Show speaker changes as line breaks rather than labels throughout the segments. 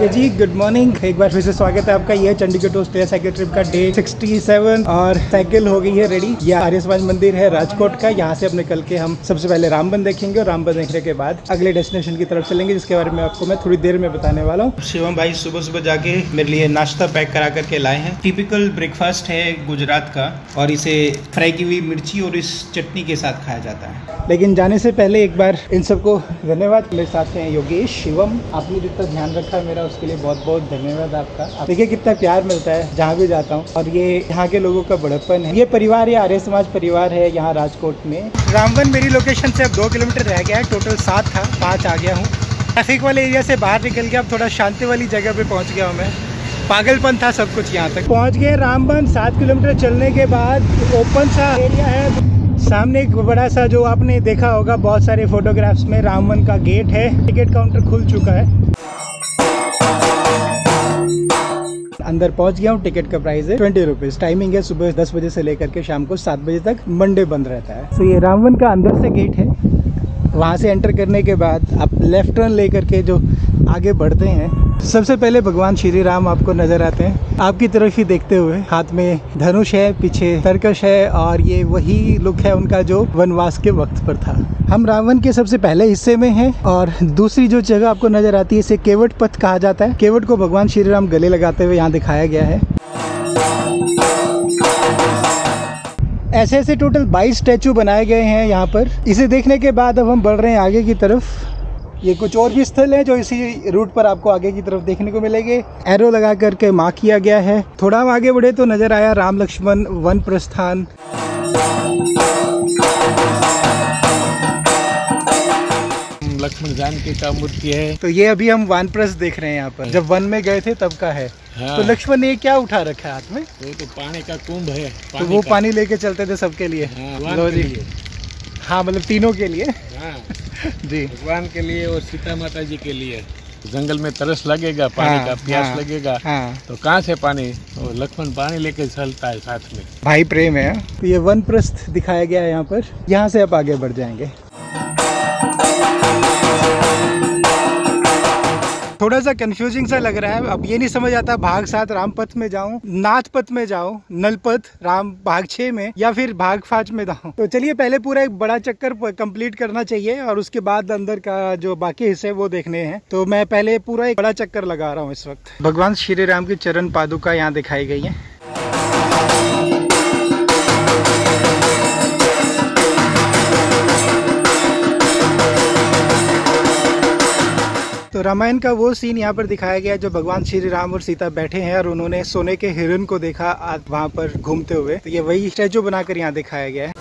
Okay जी, good morning. एक बार फिर से स्वागत है आपका। ये Chandigarh to Australia cycle trip का डे 67 और साइकिल हो गई है रेडी। यह आर्य समाज मंदिर है राजकोट का। यहाँ से अपने कल के हम सबसे पहले रामबन देखेंगे और रामबन देखने के बाद अगले डेस्टिनेशन की तरफ चलेंगे, जिसके बारे में आपको मैं थोड़ी देर में बताने वाला हूँ। शिवम भाई सुबह सुबह जाके मेरे लिए नाश्ता पैक करा करके लाए हैं। टिपिकल ब्रेकफास्ट है गुजरात का और इसे फ्राई की हुई मिर्ची और इस चटनी के साथ खाया जाता है। लेकिन जाने से पहले एक बार इन सबको धन्यवाद। मेरे साथ हैं योगेश, शिवम। आपने जितना ध्यान रखा है मेरा, उसके लिए बहुत बहुत धन्यवाद आपका। देखिए कितना प्यार मिलता है जहाँ भी जाता हूँ, और ये यहाँ के लोगों का बड़प्पन है। ये परिवार, ये आर्य समाज परिवार है यहाँ राजकोट में। रामबन मेरी लोकेशन से अब 2 किलोमीटर रह गया है। टोटल 7 था, 5 आ गया हूँ। ट्रैफिक वाले एरिया से बाहर निकल के अब थोड़ा शांति वाली जगह पे पहुँच गया हूँ मैं। पागलपन था सब कुछ। यहाँ तक पहुँच गए रामबन। 7 किलोमीटर चलने के बाद ओपन सा एरिया है। सामने एक बड़ा सा, जो आपने देखा होगा बहुत सारे फोटोग्राफ्स में, रामबन का गेट है। टिकट काउंटर खुल चुका है। अंदर पहुंच गया हूँ। टिकट का प्राइस है 20 रुपीज़। टाइमिंग है सुबह 10 बजे से लेकर के शाम को 7 बजे तक। मंडे बंद रहता है। तो ये रामबन का अंदर से गेट है। वहाँ से एंटर करने के बाद आप लेफ्ट टर्न लेकर के जो आगे बढ़ते हैं, सबसे पहले भगवान श्री राम आपको नजर आते हैं, आपकी तरफ ही देखते हुए। हाथ में धनुष है, पीछे तरकश है, और ये वही लुक है उनका जो वनवास के वक्त पर था। हम रावण के सबसे पहले हिस्से में हैं, और दूसरी जो जगह आपको नजर आती है इसे केवट पथ कहा जाता है। केवट को भगवान श्री राम गले लगाते हुए यहाँ दिखाया गया है। ऐसे ऐसे टोटल 22 स्टैचू बनाए गए हैं यहाँ पर। इसे देखने के बाद अब हम बढ़ रहे हैं आगे की तरफ। ये कुछ और भी स्थल हैं जो इसी रूट पर आपको आगे की तरफ देखने को मिलेंगे। एरो लगा करके मार्क किया गया है। थोड़ा हम आगे बढ़े तो नजर आया राम लक्ष्मण वन प्रस्थान।
लक्ष्मण जानकी का मूर्ति है।
तो ये अभी हम वानप्रस्थ देख रहे हैं यहाँ पर। जब वन में गए थे तब का है। हाँ। तो लक्ष्मण ने क्या उठा रखा है हाथ में?
वो तो पानी का कुंभ है।
तो वो पानी लेके चलते थे सबके लिए।
हाँ,
लो जी। हाँ, मतलब तीनों के लिए।
हाँ
जी,
भगवान के लिए और सीता माता जी के लिए। जंगल में तरस लगेगा, पानी का प्यास लगेगा। तो कहाँ से पानी? और लक्ष्मण पानी लेके चलता है साथ में।
भाई प्रेम है। तो ये वनप्रस्थ दिखाया गया है यहाँ पर। यहाँ से आप आगे बढ़ जाएंगे। थोड़ा सा कंफ्यूजिंग सा लग रहा है। अब ये नहीं समझ आता भाग 7 रामपथ में जाऊं, नाथ पथ में जाऊं, नलपथ राम भाग 6 में, या फिर भाग 5 में जाऊं। तो चलिए पहले पूरा एक बड़ा चक्कर कंप्लीट करना चाहिए, और उसके बाद अंदर का जो बाकी हिस्से वो देखने हैं। तो मैं पहले पूरा एक बड़ा चक्कर लगा रहा हूँ इस वक्त। भगवान श्री राम की चरण पादुका यहाँ दिखाई गई है। तो रामायण का वो सीन यहाँ पर दिखाया गया जो भगवान श्री राम और सीता बैठे हैं और उन्होंने सोने के हिरण को देखा वहाँ पर घूमते हुए। तो ये वही स्टैचू बनाकर यहाँ दिखाया गया है।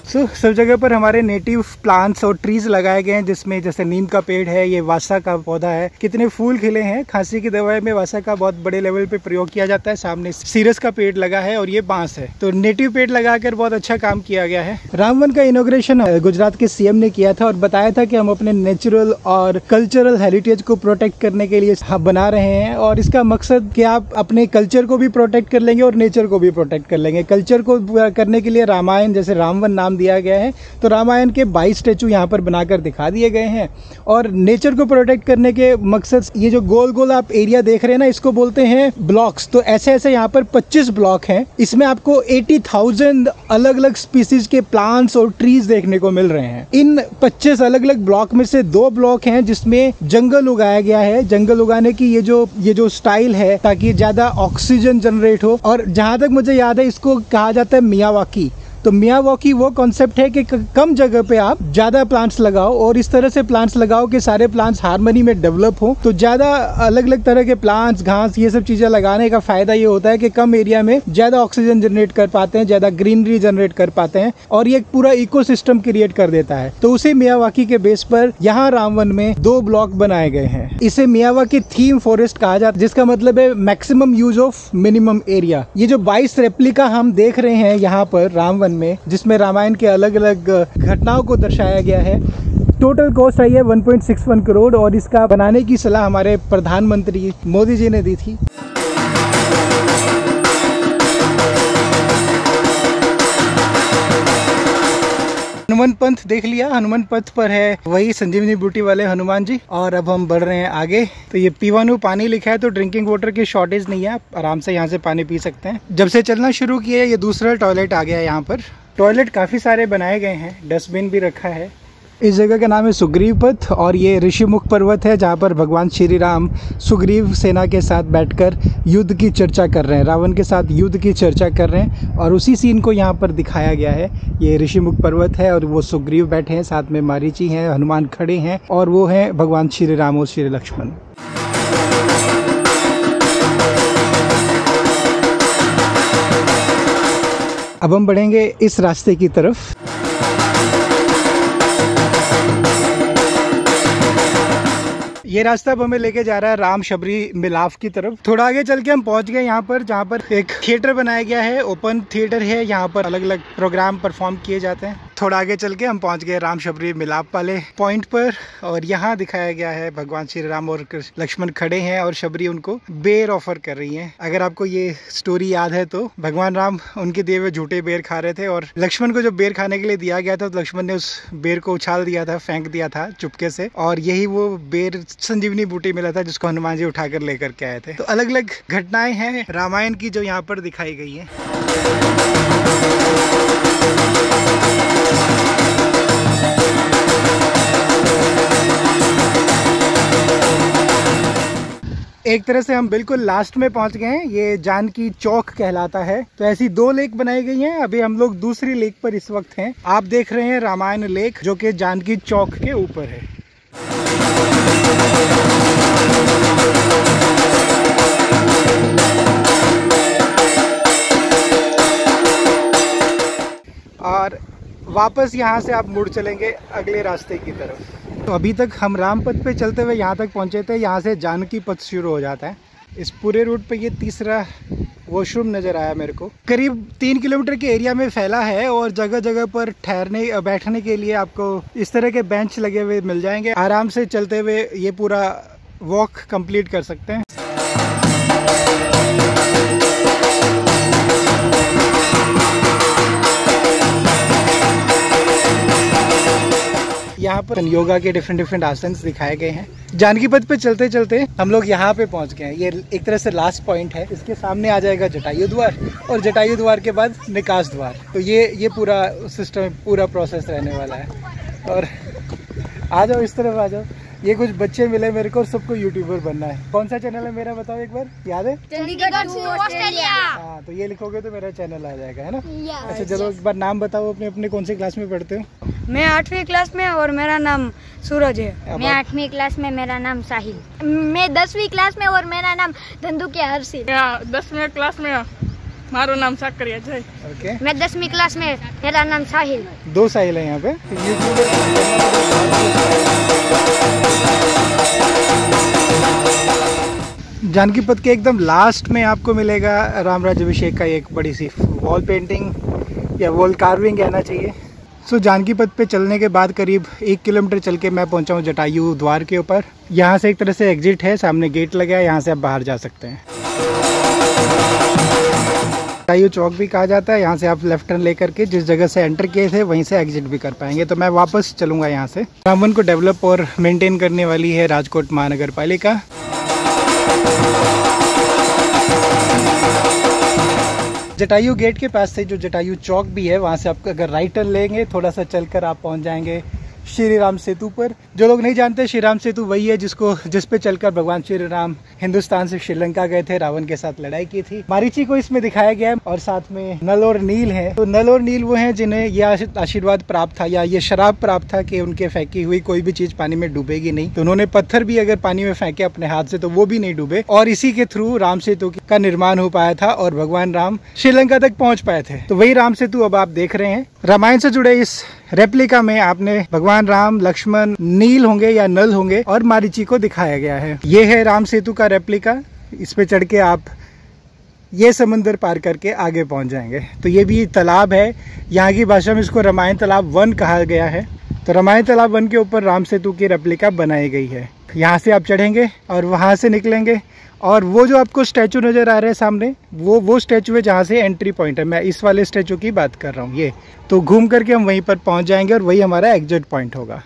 तो सब जगह पर हमारे नेटिव प्लांट्स और ट्रीज लगाए गए हैं, जिसमें जैसे नीम का पेड़ है, ये वासा का पौधा है। कितने फूल खिले हैं। खांसी की दवाई में वासा का बहुत बड़े लेवल पे प्रयोग किया जाता है। सामने सीरस का पेड़ लगा है और ये बांस है। तो नेटिव पेड़ लगाकर बहुत अच्छा काम किया गया है। रामवन का इनॉग्रेशन गुजरात के सीएम ने किया था और बताया था कि हम अपने नेचुरल और कल्चरल हेरिटेज को प्रोटेक्ट करने के लिए बना रहे हैं, और इसका मकसद कि आप अपने कल्चर को भी प्रोटेक्ट कर लेंगे और नेचर को भी प्रोटेक्ट कर लेंगे। कल्चर को करने के लिए रामायण, जैसे रामवन नाम दिया गया है, तो रामायण के 22 स्टैचू यहाँ पर बनाकर दिखा दिए गए हैं। और नेचर को प्रोटेक्ट करने के मकसद, ये जो गोल गोल आप एरिया देख रहे हैं ना, इसको बोलते हैं ब्लॉक्स। तो ऐसे ऐसे यहाँ पर 25 ब्लॉक हैं। इसमें आपको 80,000 अलग अलग स्पीसीज के प्लांट्स और ट्रीज देखने को मिल रहे हैं। इन 25 अलग अलग ब्लॉक में से 2 ब्लॉक हैं जिसमें जंगल उगाया गया है। जंगल उगाने की ये जो स्टाइल है, ताकि ज्यादा ऑक्सीजन जनरेट हो। और जहां तक मुझे याद है इसको कहा जाता है मियावाकी। तो मियावाकी वो कॉन्सेप्ट है कि कम जगह पे आप ज्यादा प्लांट्स लगाओ, और इस तरह से प्लांट्स लगाओ कि सारे प्लांट्स हार्मनी में डेवलप हो। तो ज्यादा अलग अलग तरह के प्लांट्स, घास, ये सब चीजें लगाने का फायदा ये होता है कि कम एरिया में ज्यादा ऑक्सीजन जनरेट कर पाते हैं, ज्यादा ग्रीनरी जनरेट कर पाते हैं, और ये पूरा इकोसिस्टम क्रिएट कर देता है। तो उसी मियावाकी के बेस पर यहाँ रामवन में 2 ब्लॉक बनाए गए हैं। इसे मियावाकी थीम फॉरेस्ट कहा जाता है, जिसका मतलब है maximum use of minimum area. ये जो 22 रेप्लिका हम देख रहे हैं यहाँ पर रामवन में, जिसमें रामायण के अलग अलग घटनाओं को दर्शाया गया है, टोटल कॉस्ट आई है 1.61 करोड़, और इसका बनाने की सलाह हमारे प्रधानमंत्री मोदी जी ने दी थी। हनुमान पंथ देख लिया। हनुमान पथ पर है वही संजीवनी बूटी वाले हनुमान जी। और अब हम बढ़ रहे हैं आगे। तो ये पीवानू पानी लिखा है, तो ड्रिंकिंग वाटर की शॉर्टेज नहीं है, आप आराम से यहाँ से पानी पी सकते हैं। जब से चलना शुरू किया ये दूसरा टॉयलेट आ गया है। यहाँ पर टॉयलेट काफी सारे बनाए गए हैं, डस्टबिन भी रखा है। इस जगह का नाम है सुग्रीव पथ और ये ऋषिमुख पर्वत है, जहाँ पर भगवान श्री राम सुग्रीव सेना के साथ बैठकर युद्ध की चर्चा कर रहे हैं, रावण के साथ युद्ध की चर्चा कर रहे हैं। और उसी सीन को यहाँ पर दिखाया गया है। ये ऋषिमुख पर्वत है और वो सुग्रीव बैठे हैं, साथ में मारीची हैं, हनुमान खड़े हैं और वो हैं भगवान श्री राम और श्री लक्ष्मण। अब हम बढ़ेंगे इस रास्ते की तरफ। ये रास्ता अब हमें लेके जा रहा है राम शबरी मिलाप की तरफ। थोड़ा आगे चल के हम पहुंच गए यहाँ पर, जहाँ पर एक थिएटर बनाया गया है, ओपन थिएटर है। यहाँ पर अलग अलग प्रोग्राम परफॉर्म किए जाते हैं। थोड़ा आगे चल के हम पहुंच गए राम शबरी मिलाप वाले पॉइंट पर और यहाँ दिखाया गया है भगवान श्री राम और लक्ष्मण खड़े हैं और शबरी उनको बेर ऑफर कर रही है। अगर आपको ये स्टोरी याद है तो भगवान राम उनके दिए हुए झूठे बेर खा रहे थे और लक्ष्मण को जो बेर खाने के लिए दिया गया था तो लक्ष्मण ने उस बेर को उछाल दिया था, फेंक दिया था चुपके से। और यही वो बेर संजीवनी बूटी मिला था जिसको हनुमान जी उठाकर लेकर के आए थे। तो अलग अलग घटनाएं हैं रामायण की जो यहाँ पर दिखाई गई है। एक तरह से हम बिल्कुल लास्ट में पहुंच गए हैं। ये जानकी चौक कहलाता है। तो ऐसी 2 लेक बनाई गई हैं। अभी हम लोग दूसरी लेक पर इस वक्त हैं। आप देख रहे हैं रामायण लेक, जो कि जानकी चौक के ऊपर है। और वापस यहाँ से आप मुड़ चलेंगे अगले रास्ते की तरफ। तो अभी तक हम राम पथ पे चलते हुए यहाँ तक पहुँचे थे। यहाँ से जानकी पथ शुरू हो जाता है। इस पूरे रूट पे ये तीसरा वॉशरूम नज़र आया मेरे को। करीब 3 किलोमीटर के एरिया में फैला है और जगह जगह पर ठहरने बैठने के लिए आपको इस तरह के बेंच लगे हुए मिल जाएंगे। आराम से चलते हुए ये पूरा वॉक कंप्लीट कर सकते हैं। यहाँ पर योगा के डिफरेंट आसन दिखाए गए हैं। जानकी पथ पे चलते चलते हम लोग यहाँ पे पहुँच गए हैं। ये एक तरह से लास्ट पॉइंट है। इसके सामने आ जाएगा जटायु द्वार और जटायु द्वार के बाद निकास द्वार। तो ये पूरा सिस्टम, पूरा प्रोसेस रहने वाला है। और आ जाओ, इस तरफ आ जाओ। ये कुछ बच्चे मिले मेरे को, सबको यूट्यूबर बनना है। कौन सा चैनल है मेरा, बताओ एक बार, याद है?
Chandigarh to Australia.
हाँ, तो ये लिखोगे तो मेरा चैनल आ जाएगा, है ना? अच्छा चलो एक बार नाम बताओ अपने। अपने कौन सी क्लास में पढ़ते हो?
मैं 8वीं क्लास में और मेरा नाम सूरज है। मैं 8वीं क्लास में, मेरा नाम साहिल। मैं 10वीं क्लास में और मेरा नाम धंधु के हर्षित।
10वीं क्लास में मारो नाम साकरिया जय।
ओके।
मैं 10वीं क्लास में, मेरा नाम साहिल।
2 साहिल है यहाँ पे। जानकी पथ के एकदम लास्ट में आपको मिलेगा राम राज्याभिषेक का एक बड़ी सी वॉल पेंटिंग या वॉल कार्विंग कहना चाहिए। सो जानकी पथ पे चलने के बाद करीब 1 किलोमीटर चल के मैं पहुंचा हूँ जटायु द्वार के ऊपर। यहाँ से एक तरह से एग्जिट है, सामने गेट लगा है, यहाँ से आप बाहर जा सकते हैं। जटायु चौक भी कहा जाता है। यहाँ से आप लेफ्ट टर्न लेकर के जिस जगह से एंटर किए थे वहीं से एग्जिट भी कर पाएंगे। तो मैं वापस चलूँगा यहाँ से। रामवन को डेवलप और मेंटेन करने वाली है राजकोट महानगर पालिका। जटायु गेट के पास से जो जटायु चौक भी है, वहाँ से आप अगर राइट टर्न लेंगे थोड़ा सा चलकर आप पहुँच जाएंगे श्री राम सेतु पर। जो लोग नहीं जानते, श्री राम सेतु वही है जिस पे चलकर भगवान श्री राम हिंदुस्तान से श्रीलंका गए थे, रावण के साथ लड़ाई की थी। मारीची को इसमें दिखाया गया है और साथ में नल और नील है। तो नल और नील वो हैं जिन्हें यह आशीर्वाद प्राप्त था या ये शराब प्राप्त था कि उनके फेंकी हुई कोई भी चीज पानी में डूबेगी नहीं। तो उन्होंने पत्थर भी अगर पानी में फेंके अपने हाथ से तो वो भी नहीं डूबे और इसी के थ्रू राम सेतु का निर्माण हो पाया था और भगवान राम श्रीलंका तक पहुंच पाए थे। तो वही राम सेतु अब आप देख रहे हैं। रामायण से जुड़े इस रेप्लिका में आपने भगवान राम, लक्ष्मण, नील होंगे या नल होंगे और मारीची को दिखाया गया है। ये है राम सेतु का रेप्लिका। इस पे चढ़ के आप ये समंदर पार करके आगे पहुंच जाएंगे। तो ये भी तालाब है, यहाँ की भाषा में इसको रामायण तालाब 1 कहा गया है। तो रामायण तालाब 1 के ऊपर राम सेतु की रेप्लिका बनाई गई है। यहाँ से आप चढ़ेंगे और वहाँ से निकलेंगे और वो जो आपको स्टैचू नज़र आ रहा है सामने, वो स्टैचू है जहाँ से एंट्री पॉइंट है। मैं इस वाले स्टैचू की बात कर रहा हूँ। ये तो घूम करके हम वहीं पर पहुँच जाएंगे और वही हमारा एग्जिट पॉइंट होगा।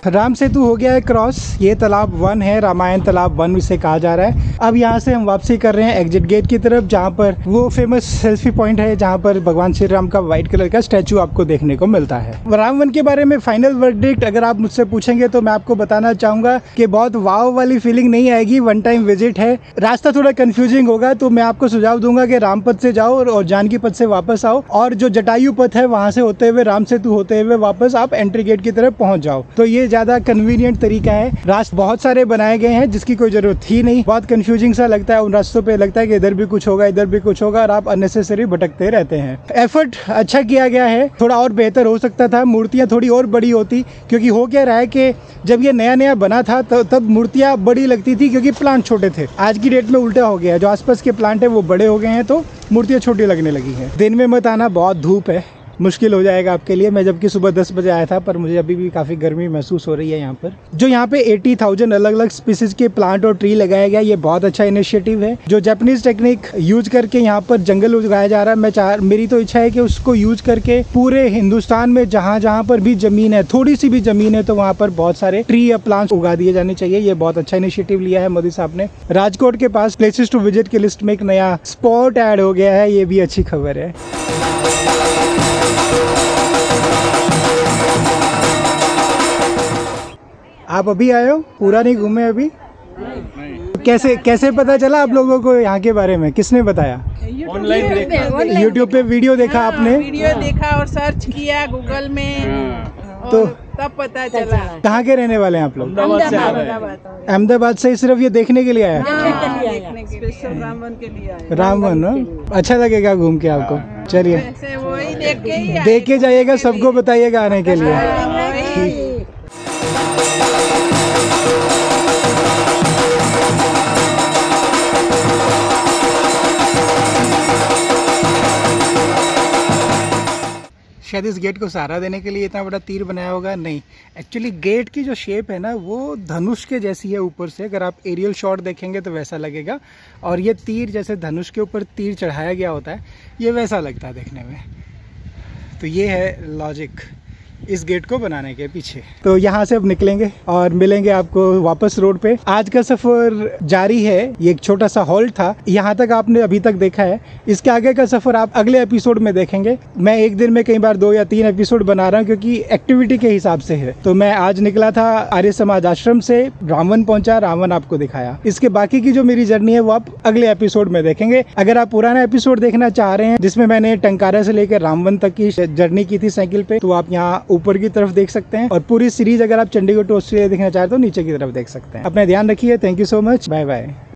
राम सेतु हो गया है क्रॉस। ये तालाब 1 है, रामायण तालाब 1 इसे कहा जा रहा है। अब यहाँ से हम वापसी कर रहे हैं एग्जिट गेट की तरफ, जहाँ पर वो फेमस सेल्फी पॉइंट है जहाँ पर भगवान श्री राम का व्हाइट कलर का स्टैचू आपको देखने को मिलता है। राम वन के बारे में फाइनल वर्डिक्ट अगर आप मुझसे पूछेंगे तो मैं आपको बताना चाहूंगा कि बहुत वाव वाली फीलिंग नहीं आएगी। 1 टाइम विजिट है, रास्ता थोड़ा कंफ्यूजिंग होगा, तो मैं आपको सुझाव दूंगा कि रामपथ से जाओ और जानकी पथ से वापस आओ, और जो जटायु पथ है वहाँ से होते हुए राम सेतु होते हुए वापस आप एंट्री गेट की तरफ पहुँच जाओ। तो ये ज्यादा कन्वीनियंट तरीका है। रास्ते बहुत सारे बनाए गए हैं जिसकी कोई जरूरत ही नहीं। बहुत कंफ्यूजिंग सा लगता है उन रास्तों पे, लगता है कि इधर भी कुछ होगा इधर भी कुछ होगा, और आप अननेसेसरी भटकते रहते हैं। एफर्ट अच्छा किया गया है, थोड़ा और बेहतर हो सकता था, मूर्तियां थोड़ी और बड़ी होती, क्योंकि हो क्या रहा है कि जब ये नया नया बना था तब मूर्तियां बड़ी लगती थी क्योंकि प्लांट छोटे थे। आज की डेट में उल्टा हो गया है, जो आसपास के प्लांट है वो बड़े हो गए हैं तो मूर्तियां छोटी लगने लगी हैं। दिन में मत आना, बहुत धूप है, मुश्किल हो जाएगा आपके लिए। मैं जबकि सुबह 10 बजे आया था, पर मुझे अभी भी काफ़ी गर्मी महसूस हो रही है यहाँ पर। जो यहाँ पे 80,000 अलग अलग स्पीसीज के प्लांट और ट्री लगाया गया, ये बहुत अच्छा इनिशिएटिव है। जो जापानीज टेक्निक यूज करके यहाँ पर जंगल उगाया जा रहा है, मेरी तो इच्छा है कि उसको यूज करके पूरे हिंदुस्तान में जहाँ जहाँ पर भी जमीन है, थोड़ी सी भी जमीन है, तो वहाँ पर बहुत सारे ट्री या प्लांट्स उगा दिए जाने चाहिए। ये बहुत अच्छा इनिशिएटिव लिया है मोदी साहब ने। राजकोट के पास प्लेसेस टू विजिट की लिस्ट में एक नया स्पॉट ऐड हो गया है, ये भी अच्छी खबर है। आप अभी आए हो, पूरा नहीं घूमे अभी? कैसे पता चला आप लोगों को यहाँ के बारे में? किसने बताया?
ऑनलाइन देखा,
यूट्यूब पे वीडियो देखा आपने?
वीडियो देखा और सर्च किया गूगल में,
तो
तब पता चला।
कहाँ के रहने वाले हैं आप लोग? अहमदाबाद से। सिर्फ ये देखने के लिए आया?
स्पेशल रामवन के लिए आया।
रामवन अच्छा लगेगा घूम के आपको? चलिए
वही
देख के जाइएगा, सबको बताइएगा आने के लिए। शायद इस गेट को सहारा देने के लिए इतना बड़ा तीर बनाया होगा, नहीं। एक्चुअली गेट की जो शेप है ना वो धनुष के जैसी है ऊपर से। अगर आप एरियल शॉट देखेंगे तो वैसा लगेगा, और ये तीर जैसे धनुष के ऊपर तीर चढ़ाया गया होता है, ये वैसा लगता है देखने में। तो ये है लॉजिक इस गेट को बनाने के पीछे। तो यहाँ से अब निकलेंगे और मिलेंगे आपको वापस रोड पे। आज का सफर जारी है, ये एक छोटा सा हॉल्ट था। यहाँ तक आपने अभी तक देखा है, इसके आगे का सफर आप अगले एपिसोड में देखेंगे। मैं एक दिन में कई बार 2 या 3 एपिसोड बना रहा हूँ क्योंकि एक्टिविटी के हिसाब से है। तो मैं आज निकला था आर्य समाज आश्रम से, रामवन पहुंचा, रामवन आपको दिखाया। इसके बाकी की जो मेरी जर्नी है वो आप अगले एपिसोड में देखेंगे। अगर आप पुराना एपिसोड देखना चाह रहे हैं जिसमें मैंने टंकारा से लेकर रामवन तक की जर्नी की थी साइकिल पे, तो आप यहाँ ऊपर की तरफ देख सकते हैं। और पूरी सीरीज अगर आप चंडीगढ़ टू ऑस्ट्रेलिया देखना चाहते हो नीचे की तरफ देख सकते हैं। अपना ध्यान रखिए। Thank you so much. Bye bye.